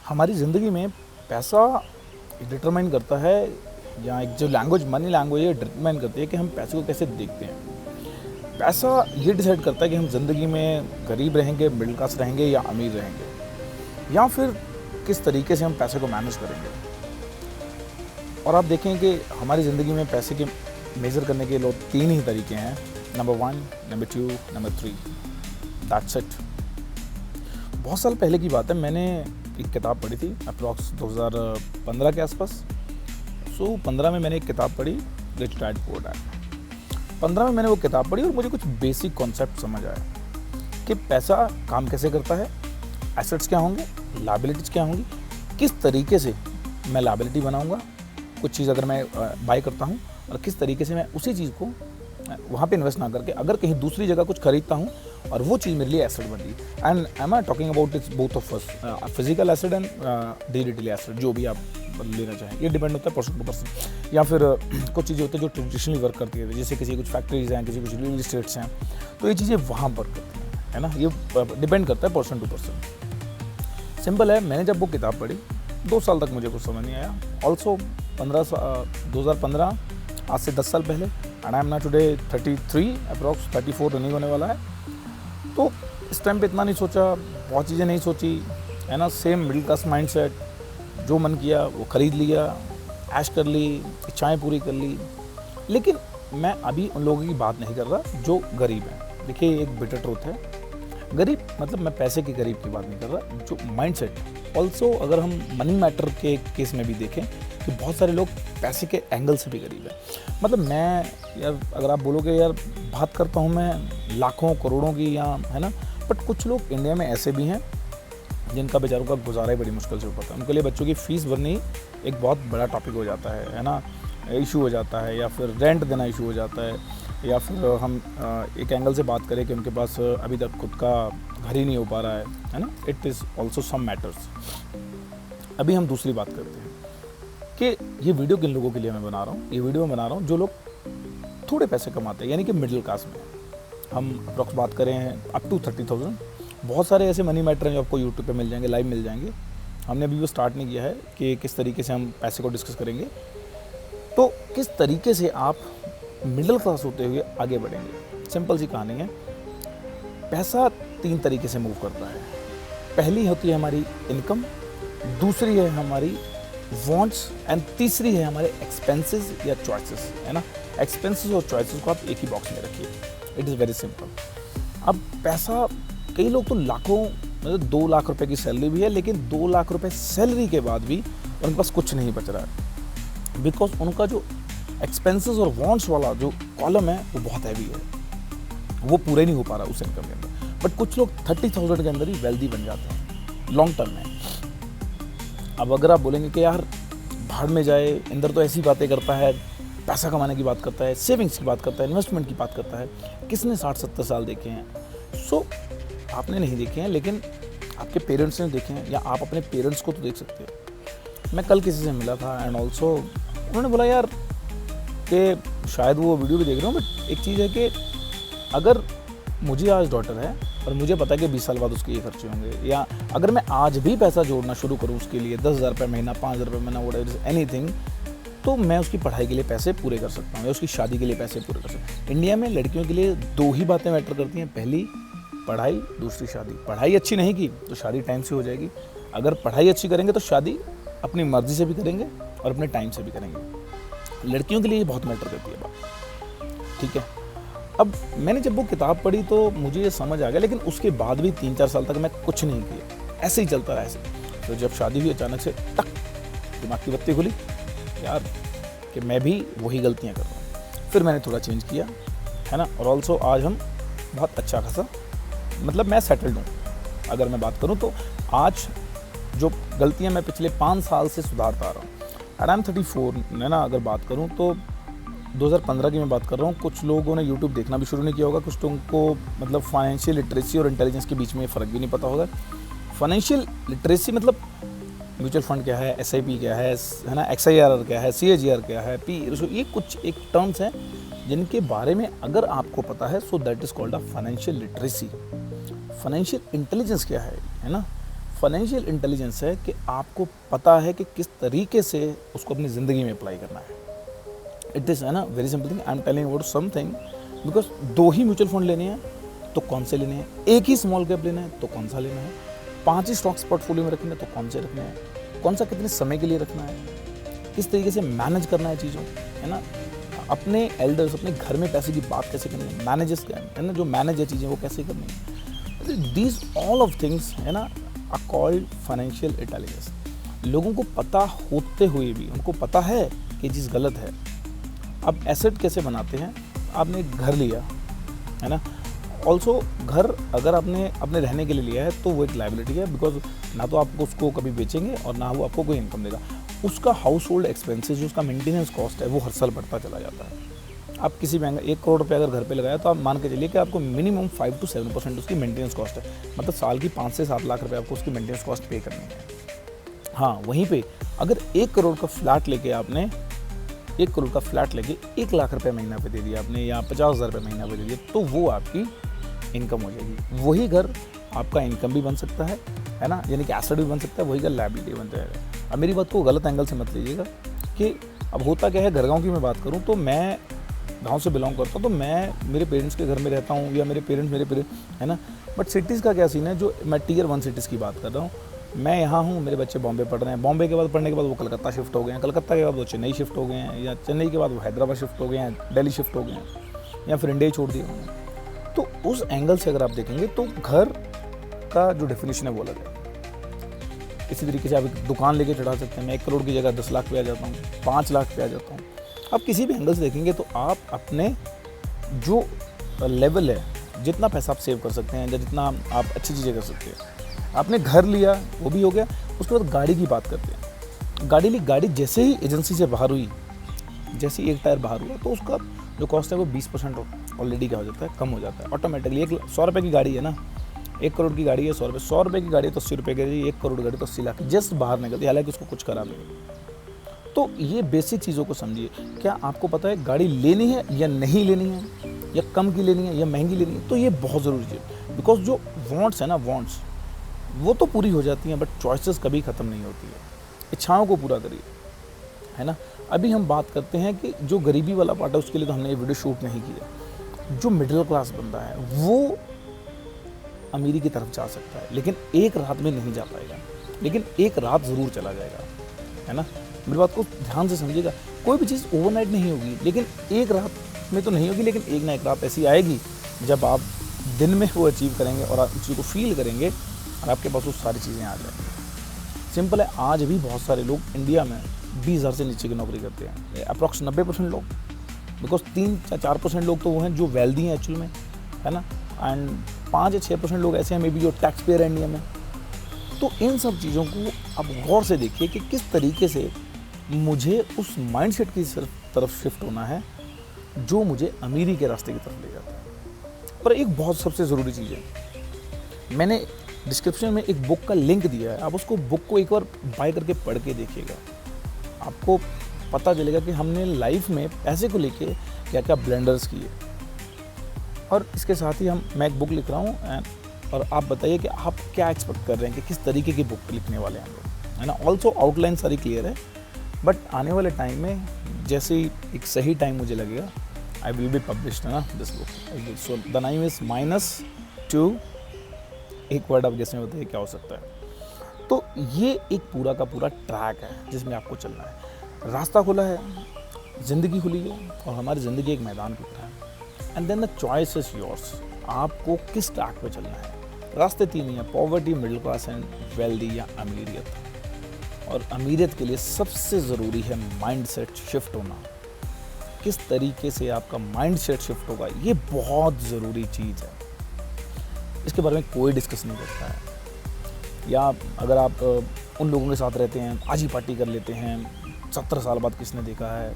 हमारी ज़िंदगी में पैसा डिटरमाइन करता है, या एक जो लैंग्वेज मनी लैंग्वेज है डिटरमाइन करती है कि हम पैसे को कैसे देखते हैं। पैसा ये डिसाइड करता है कि हम ज़िंदगी में गरीब रहेंगे, मिडिल क्लास रहेंगे या अमीर रहेंगे, या फिर किस तरीके से हम पैसे को मैनेज करेंगे। और आप देखें कि हमारी ज़िंदगी में पैसे के मेज़र करने के लोग 3 ही तरीके हैं, number 1, number 2, number 3, that's it. बहुत साल पहले की बात है, मैंने एक किताब पढ़ी थी अप्रॉक्स 2015 के आसपास। 15 में मैंने एक किताब पढ़ी, रिच डैड पुअर डैड। 15 में मैंने वो किताब पढ़ी और मुझे कुछ बेसिक कॉन्सेप्ट समझ आया कि पैसा काम कैसे करता है, एसेट्स क्या होंगे, लायबिलिटीज़ क्या होंगी, किस तरीके से मैं लायबिलिटी बनाऊंगा कुछ चीज़ अगर मैं बाय करता हूँ, और किस तरीके से मैं उसी चीज़ को वहाँ पे इन्वेस्ट ना करके अगर कहीं दूसरी जगह कुछ खरीदता हूँ और वो चीज़ मेरे लिए एसेट बन रही है। And I am talking about it's both of us, physical asset and digital asset, जो भी आप लेना चाहें। ये डिपेंड होता है पर्सन टू पर्सन। या फिर कुछ चीज़ें होती है जो ट्रेडिशनली वर्क करती है, जैसे किसी कुछ फैक्ट्रीज हैं, किसी कुछ रियल इस्टेट्स हैं, तो ये चीज़ें वहाँ वर्क करती हैं, है ना। ये डिपेंड करता है पर्सन टू पर्सन। सिंपल है, मैंने जब वो किताब पढ़ी 2 साल तक मुझे कुछ समझ नहीं आया। ऑल्सो 2015 आज से 10 साल पहले, and I am not today 33, approx 34 running होने वाला है। तो इस टाइम पे इतना नहीं सोचा, बहुत चीज़ें नहीं सोची, है ना। सेम मिडिल क्लास माइंडसेट, जो मन किया वो खरीद लिया, ऐश कर ली, इच्छाएं पूरी कर ली। लेकिन मैं अभी उन लोगों की बात नहीं कर रहा जो गरीब हैं। देखिए, एक बिटर ट्रूथ है, गरीब मतलब मैं पैसे के गरीब की बात नहीं कर रहा, जो माइंडसेट। ऑल्सो अगर हम मनी मैटर के केस में भी देखें कि बहुत सारे लोग पैसे के एंगल से भी गरीब है। मतलब मैं यार, अगर आप बोलोगे यार बात करता हूँ मैं लाखों करोड़ों की, या है ना, बट कुछ लोग इंडिया में ऐसे भी हैं जिनका बेचारों का गुजारा ही बड़ी मुश्किल से हो पाता है। उनके लिए बच्चों की फ़ीस भरनी एक बहुत बड़ा टॉपिक हो जाता है ना, इशू हो जाता है, या फिर रेंट देना इशू हो जाता है, या फिर हम एक एंगल से बात करें कि उनके पास अभी तक खुद का घर ही नहीं हो पा रहा है ना। It is also some matters. अभी हम दूसरी बात करते हैं कि ये वीडियो किन लोगों के लिए मैं बना रहा हूँ। ये वीडियो मैं बना रहा हूँ जो लोग थोड़े पैसे कमाते हैं, यानी कि मिडिल क्लास में। हम अप्रॉक्स बात करें अप टू 30,000। बहुत सारे ऐसे मनी मैटर हैं जो आपको यूट्यूब पे मिल जाएंगे, लाइव मिल जाएंगे। हमने अभी वो स्टार्ट नहीं किया है कि किस तरीके से हम पैसे को डिस्कस करेंगे। तो किस तरीके से आप मिडिल क्लास होते हुए आगे बढ़ेंगे। सिंपल सी कहानी है, पैसा 3 तरीके से मूव करता है। पहली होती है हमारी इनकम, दूसरी है हमारी वांट्स, एंड तीसरी है हमारे एक्सपेंसेस या चॉइसेस, है ना। एक्सपेंसेस और चॉइसेस को आप एक ही बॉक्स में रखिए। It is very simple. अब पैसा, कई लोग तो लाखों, मतलब 2 लाख रुपए की सैलरी भी है, लेकिन 2 लाख रुपए सैलरी के बाद भी उनके पास कुछ नहीं बच रहा है, बिकॉज उनका जो एक्सपेंसेस और वांट्स वाला जो कॉलम है वो बहुत हैवी है, वो पूरे नहीं हो पा रहा उस इनकम के अंदर। बट कुछ लोग 30,000 के अंदर ही वेल्दी बन जाते हैं लॉन्ग टर्म में। अब अगर आप बोलेंगे कि यार भाड़ में जाए, इंदर तो ऐसी बातें करता है, पैसा कमाने की बात करता है, सेविंग्स की बात करता है, इन्वेस्टमेंट की बात करता है, किसने 60-70 साल देखे हैं। आपने नहीं देखे हैं, लेकिन आपके पेरेंट्स ने देखे हैं, या आप अपने पेरेंट्स को तो देख सकते हो। मैं कल किसी से मिला था, एंड ऑल्सो उन्होंने बोला यार कि शायद वो वीडियो भी देख रहे हो, बट एक चीज़ है कि अगर मुझे आज डॉटर है और मुझे पता है कि 20 साल बाद उसके ये खर्चे होंगे, या अगर मैं आज भी पैसा जोड़ना शुरू करूँ उसके लिए 10,000 रुपये महीना, 5,000 रुपये महीना, व्हाटएवर एनीथिंग, तो मैं उसकी पढ़ाई के लिए पैसे पूरे कर सकता हूँ, या उसकी शादी के लिए पैसे पूरे कर सकता हूँ। इंडिया में लड़कियों के लिए 2 ही बातें मैटर करती हैं, पहली पढ़ाई, दूसरी शादी। पढ़ाई अच्छी नहीं की तो शादी टाइम से हो जाएगी, अगर पढ़ाई अच्छी करेंगे तो शादी अपनी मर्जी से भी करेंगे और अपने टाइम से भी करेंगे। लड़कियों के लिए ये बहुत मैटर करती है बात, ठीक है। अब मैंने जब वो किताब पढ़ी तो मुझे ये समझ आ गया, लेकिन उसके बाद भी 3-4 साल तक मैं कुछ नहीं किया, ऐसे ही चलता रहा ऐसे। तो जब शादी हुई, अचानक से टक दिमाग की बत्ती खुली यार कि मैं भी वही गलतियाँ कर रहा हूँ। फिर मैंने थोड़ा चेंज किया, है ना। और ऑल्सो आज हम बहुत अच्छा खासा, मतलब मैं सेटल्ड हूँ। अगर मैं बात करूँ तो आज जो गलतियाँ मैं पिछले 5 साल से सुधारता आ रहा हूँ। एंड आई एम 34, है ना। अगर बात करूँ तो 2015 की मैं बात कर रहा हूँ। कुछ लोगों ने यूट्यूब देखना भी शुरू नहीं किया होगा, कुछ लोगों को मतलब फाइनेंशियल लिटरेसी और इंटेलिजेंस के बीच में फ़र्क भी नहीं पता होगा। फाइनेंशियल लिटरेसी मतलब म्यूचुअल फंड क्या है, SIP क्या है ना, XIRR क्या है, CAGR क्या है, ये कुछ एक टर्म्स हैं जिनके बारे में अगर आपको पता है, so that is called a financial literacy. Financial intelligence क्या है ना। फाइनेंशियल इंटेलिजेंस है कि आपको पता है कि किस तरीके से उसको अपनी ज़िंदगी में अप्लाई करना है। इट इज़ है ना very simple thing, I am telling about something, because 2 he mutual fund लेने हैं तो कौन से लेने हैं, एक ही स्मॉल कैप लेना है तो कौन सा लेना है, 5 ही स्टॉक्स पोर्टफोलियो में रखने हैं तो कौन से रखने हैं, कौन सा कितने समय के लिए रखना है, किस तरीके से मैनेज करना है चीज़ों, है ना, अपने एल्डर्स अपने घर में पैसे की बात कैसे करनी है, मैनेजर्स है ना, जो मैनेज है चीज़ें वो कैसे करनी है, दीज ऑल ऑफ थिंग्स है ना आर कॉल्ड फाइनेंशियल इंटेलिजेंस। लोगों को पता होते हुए भी उनको पता है कि चीज़ गलत है। अब एसेट कैसे बनाते हैं, आपने एक घर लिया है ना, ऑल्सो घर अगर आपने अपने रहने के लिए लिया है तो वो एक लाइबिलिटी है, बिकॉज ना तो आपको उसको कभी बेचेंगे और ना वो आपको कोई इनकम देगा। उसका हाउस होल्ड एक्सपेंसेस जो उसका मेंटेनेंस कॉस्ट है वो हर साल बढ़ता चला जाता है। आप किसी बैंक 1 करोड़ रुपये अगर घर पे लगाया तो आप मान के चलिए कि आपको मिनिमम 5 to 7% उसकी मेंटेनेंस कॉस्ट है, मतलब साल की 5 से 7 लाख रुपये आपको उसकी मेंटेनेंस कॉस्ट पे करनी है। हाँ, वहीं पे अगर 1 करोड़ का फ्लैट लेके आपने 1 करोड़ का फ्लैट लेके 1 लाख रुपये महीना पे दे दिया आपने या 50,000 रुपये महीना पे दे दिया तो वो आपकी इनकम हो जाएगी। वही घर आपका इनकम भी बन सकता है ना, यानी कि एसेट भी बन सकता है, वही घर लायबिलिटी बन जाएगा। अब मेरी बात को गलत एंगल से मत लीजिएगा कि अब होता क्या है, घर गाँव की मैं बात करूँ तो मैं गांव से बिलोंग करता हूँ तो मैं मेरे पेरेंट्स के घर में रहता हूँ या मेरे पेरेंट्स है ना, बट सिटीज़ का क्या सीन है, जो मैं टियर 1 सिटीज़ की बात कर रहा हूँ, मैं यहाँ हूँ, मेरे बच्चे बॉम्बे पढ़ रहे हैं, बॉम्बे के बाद पढ़ने के बाद वो कलकत्ता शिफ्ट हो गए हैं, कलकत्ता के बाद वो चेन्नई शिफ्ट हो गए हैं, या चेन्नई के बाद वो हैदराबाद शिफ्ट हो गए हैं, दिल्ली शिफ्ट हो गए हैं, या फिर इंडिया ही छोड़ दिया उन्होंने। तो उस एंगल से अगर आप देखेंगे तो घर का जो डेफिनेशन है वो अलग है। इसी तरीके से आप एक दुकान लेके चढ़ा सकते हैं, मैं 1 करोड़ की जगह 10 लाख पे आ जाता हूँ, 5 लाख पे आ जाता हूँ। आप किसी भी एंगल से देखेंगे तो आप अपने जो लेवल है, जितना पैसा आप सेव कर सकते हैं या जितना आप अच्छी चीज़ें कर सकते हैं, आपने घर लिया वो भी हो गया। उसके बाद गाड़ी की बात करते हैं, गाड़ी ली, गाड़ी जैसे ही एजेंसी से बाहर हुई, जैसे ही एक टायर बाहर हुआ तो उसका जो कॉस्ट है वो 20% ऑलरेडी क्या हो जाता है, कम हो जाता है ऑटोमेटिकली। 100 रुपये की गाड़ी है ना, 1 करोड़ की गाड़ी है 100 रुपये की गाड़ी है तो 80 रुपये की, 1 करोड़ गाड़ी तो 80 लाख जस्ट बाहर निकलती है, हालांकि उसको कुछ करा नहीं। तो ये बेसिक चीज़ों को समझिए। क्या आपको पता है गाड़ी लेनी है या नहीं लेनी है, या कम की लेनी है या महंगी लेनी है, तो ये बहुत ज़रूरी है। बिकॉज जो वांट्स है ना, वांट्स वो तो पूरी हो जाती हैं, बट चॉइसेस कभी ख़त्म नहीं होती है। इच्छाओं को पूरा करिए, है ना। अभी हम बात करते हैं कि जो गरीबी वाला पार्ट है उसके लिए तो हमने ये वीडियो शूट नहीं किया। जो मिडिल क्लास बंदा है वो अमीरी की तरफ जा सकता है, लेकिन एक रात में नहीं जा पाएगा, लेकिन एक रात ज़रूर चला जाएगा, है ना। मेरी बात को ध्यान से समझिएगा, कोई भी चीज़ ओवरनाइट नहीं होगी, लेकिन एक रात में तो नहीं होगी, लेकिन एक ना एक रात ऐसी आएगी जब आप दिन में वो अचीव करेंगे और आप उस चीज़ को फील करेंगे और आपके पास वो सारी चीज़ें आ जाएंगी। सिंपल है, आज भी बहुत सारे लोग इंडिया में 20,000 से नीचे की नौकरी करते हैं, अप्रॉक्स 90% लोग, बिकॉज 3 या 4% लोग तो वो हैं जो वेल्दी हैं एक्चुअल में, है ना, एंड 5 या 6% लोग ऐसे हैं मे बी जो टैक्स पेयर हैं इंडिया में। तो इन सब चीज़ों को आप गौर से देखिए कि किस तरीके से मुझे उस माइंडसेट की तरफ शिफ्ट होना है जो मुझे अमीरी के रास्ते की तरफ ले जाता है। और एक बहुत सबसे ज़रूरी चीज़ है, मैंने डिस्क्रिप्शन में एक बुक का लिंक दिया है, आप उसको बुक को एक बार बाय करके पढ़ के देखिएगा, आपको पता चलेगा कि हमने लाइफ में पैसे को लेके क्या क्या ब्लेंडर्स किए। और इसके साथ ही मैं एक बुक लिख रहा हूँ, और आप बताइए कि आप क्या एक्सपेक्ट कर रहे हैं कि किस तरीके की बुक लिखने वाले हैं हम लोग, है ना। ऑल्सो आउटलाइन सारी क्लियर है, बट आने वाले टाइम में जैसे ही एक सही टाइम मुझे लगेगा, आई विल बी पब्लिश्ड, है ना, this book. So the name is -2, एक वर्ड आप गेस में बताइए क्या हो सकता है। तो ये एक पूरा का पूरा ट्रैक है जिसमें आपको चलना है। रास्ता खुला है, ज़िंदगी खुली है, और हमारी ज़िंदगी एक मैदान की तरह है, and then the choice is yours, आपको किस ट्रैक पे चलना है। रास्ते 3 ही हैं, poverty, middle class and wealthy या अमीरियत। और अमीरियत के लिए सबसे ज़रूरी है माइंडसेट शिफ्ट होना। किस तरीके से आपका माइंडसेट शिफ्ट होगा, ये बहुत ज़रूरी चीज़ है। इसके बारे में कोई डिस्कस नहीं करता है। या अगर आप उन लोगों के साथ रहते हैं, आज ही पार्टी कर लेते हैं, 17 साल बाद किसने देखा है,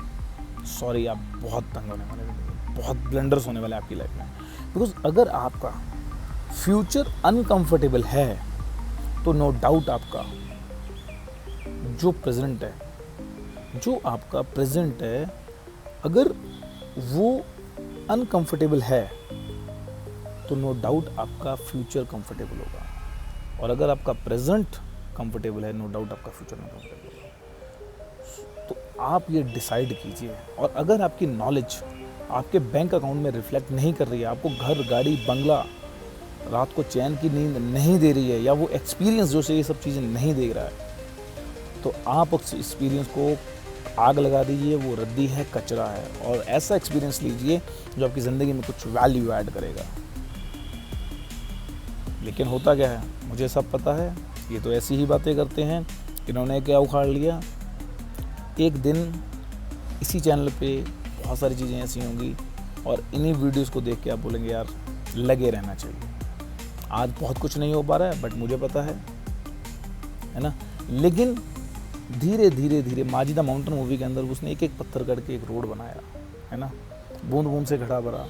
सॉरी, आप बहुत तंग होने वाले हैं, बहुत ब्लंडर्स होने वाले हैं आपकी लाइफ में। बिकॉज अगर आपका फ्यूचर अनकंफर्टेबल है तो नो डाउट आपका जो प्रेजेंट है, जो आपका प्रेजेंट है, अगर वो अनकंफर्टेबल है तो नो डाउट आपका फ्यूचर कंफर्टेबल होगा। और अगर आपका प्रेजेंट कंफर्टेबल है, नो डाउट आपका फ्यूचर में कंफर्टेबल होगा। तो आप ये डिसाइड कीजिए। और अगर आपकी नॉलेज आपके बैंक अकाउंट में रिफ्लेक्ट नहीं कर रही है, आपको घर, गाड़ी, बंगला, रात को चैन की नींद नहीं दे रही है, या वो एक्सपीरियंस जो से ये सब चीज़ें नहीं दे रहा है, तो आप उस एक्सपीरियंस को आग लगा दीजिए। वो रद्दी है, कचरा है, और ऐसा एक्सपीरियंस लीजिए जो आपकी ज़िंदगी में कुछ वैल्यू ऐड करेगा। लेकिन होता क्या है, मुझे सब पता है, ये तो ऐसी ही बातें करते हैं। इन्होंने क्या उखाड़ लिया, एक दिन इसी चैनल पे बहुत सारी चीज़ें ऐसी होंगी और इन्हीं वीडियोस को देख के आप बोलेंगे यार लगे रहना चाहिए। आज बहुत कुछ नहीं हो पा रहा है, बट मुझे पता है ना। लेकिन धीरे धीरे धीरे माजिदा माउंटेन मूवी के अंदर उसने एक एक पत्थर करके एक रोड बनाया, है ना, बूंद बूंद से घड़ा भरा।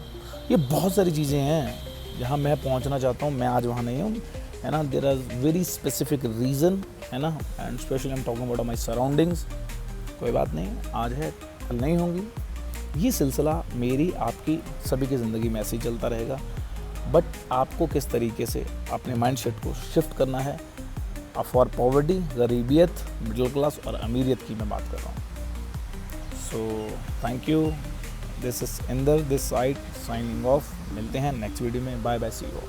ये बहुत सारी चीज़ें हैं जहाँ मैं पहुँचना चाहता हूँ, मैं आज वहाँ नहीं हूँ, है ना। There are very specific reason, है ना, and specially I am talking about my surroundings. कोई बात नहीं, आज है कल नहीं होंगी। ये सिलसिला मेरी आपकी सभी की ज़िंदगी में ऐसे ही चलता रहेगा, बट आपको किस तरीके से अपने माइंडसेट को शिफ्ट करना है। फॉर पॉवर्टी, गरीबियत, मिडिल क्लास और अमीरियत की मैं बात कर रहा हूँ। So thank you, this is Inder this side signing off. मिलते हैं नेक्स्ट वीडियो में, बाय बाय, सी यू।